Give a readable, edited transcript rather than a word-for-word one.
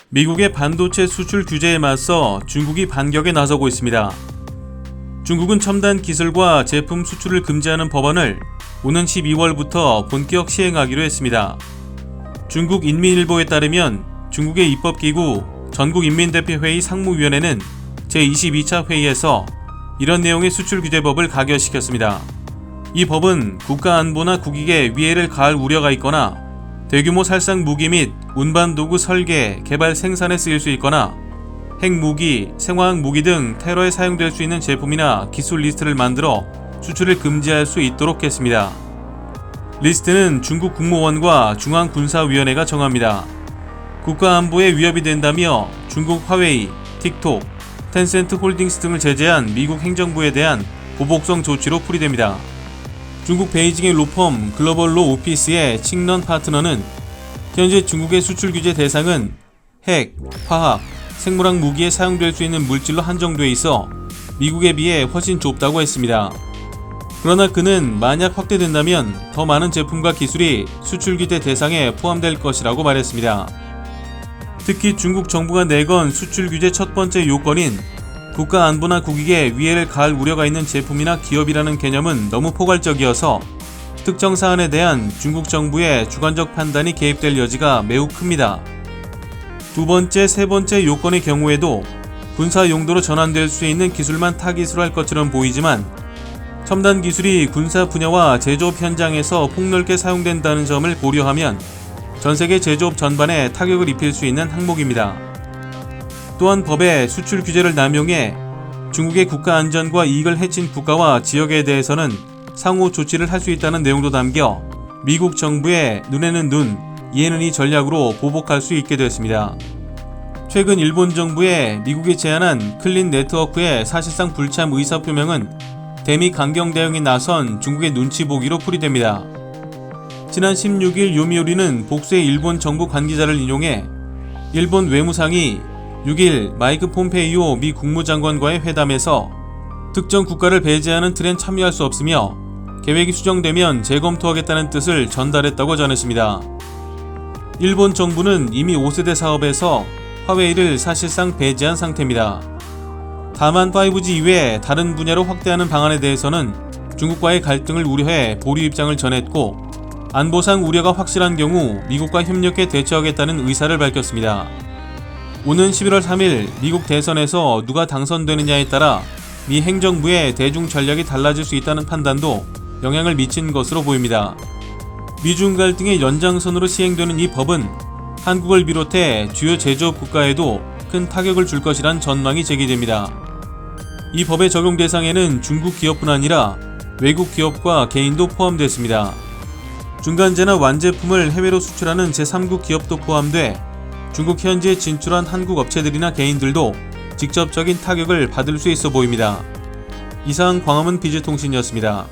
미국의 반도체 수출 규제에 맞서 중국이 반격에 나서고 있습니다. 중국은 첨단 기술과 제품 수출을 금지하는 법안을 오는 12월부터 본격 시행하기로 했습니다. 중국 인민일보에 따르면 중국의 입법기구 전국인민대표회의 상무위원회는 제22차 회의에서 이런 내용의 수출 규제법을 가결시켰습니다. 이 법은 국가안보나 국익에 위해를 가할 우려가 있거나 대규모 살상 무기 및 운반도구 설계, 개발 생산에 쓰일 수 있거나 핵무기, 생화학 무기 등 테러에 사용될 수 있는 제품이나 기술 리스트를 만들어 수출을 금지할 수 있도록 했습니다. 리스트는 중국 국무원과 중앙군사위원회가 정합니다. 국가안보에 위협이 된다며 중국 화웨이, 틱톡, 텐센트 홀딩스 등을 제재한 미국 행정부에 대한 보복성 조치로 풀이됩니다. 중국 베이징의 로펌 글로벌로 오피스의 칭런 파트너는 현재 중국의 수출 규제 대상은 핵, 화학, 생물학 무기에 사용될 수 있는 물질로 한정돼 있어 미국에 비해 훨씬 좁다고 했습니다. 그러나 그는 만약 확대된다면 더 많은 제품과 기술이 수출 규제 대상에 포함될 것이라고 말했습니다. 특히 중국 정부가 내건 수출 규제 첫 번째 요건인 국가 안보나 국익에 위해를 가할 우려가 있는 제품이나 기업이라는 개념은 너무 포괄적이어서 특정 사안에 대한 중국 정부의 주관적 판단이 개입될 여지가 매우 큽니다. 두 번째, 세 번째 요건의 경우에도 군사 용도로 전환될 수 있는 기술만 타깃으로 할 것처럼 보이지만 첨단 기술이 군사 분야와 제조업 현장에서 폭넓게 사용된다는 점을 고려하면 전세계 제조업 전반에 타격을 입힐 수 있는 항목입니다. 또한 법의 수출 규제를 남용해 중국의 국가 안전과 이익을 해친 국가와 지역에 대해서는 상호 조치를 할 수 있다는 내용도 담겨 미국 정부의 눈에는 눈, 이에는 이 전략으로 보복할 수 있게 됐습니다. 최근 일본 정부의 미국이 제안한 클린 네트워크의 사실상 불참 의사표명은 대미 강경 대응에 나선 중국의 눈치 보기로 풀이됩니다. 지난 16일 요미우리는 복수의 일본 정부 관계자를 인용해 일본 외무상이 6일 마이크 폼페이오 미 국무장관과의 회담에서 특정 국가를 배제하는 틀엔 참여할 수 없으며 계획이 수정되면 재검토하겠다는 뜻을 전달했다고 전했습니다. 일본 정부는 이미 5세대 사업에서 화웨이를 사실상 배제한 상태입니다. 다만 5G 이외에 다른 분야로 확대하는 방안에 대해서는 중국과의 갈등을 우려해 보류 입장을 전했고 안보상 우려가 확실한 경우 미국과 협력해 대처하겠다는 의사를 밝혔습니다. 오는 11월 3일 미국 대선에서 누가 당선되느냐에 따라 미 행정부의 대중 전략이 달라질 수 있다는 판단도 영향을 미친 것으로 보입니다. 미중 갈등의 연장선으로 시행되는 이 법은 한국을 비롯해 주요 제조업 국가에도 큰 타격을 줄 것이란 전망이 제기됩니다. 이 법의 적용 대상에는 중국 기업뿐 아니라 외국 기업과 개인도 포함됐습니다. 중간재나 완제품을 해외로 수출하는 제3국 기업도 포함돼 중국 현지에 진출한 한국 업체들이나 개인들도 직접적인 타격을 받을 수 있어 보입니다. 이상 광화문 비즈통신이었습니다.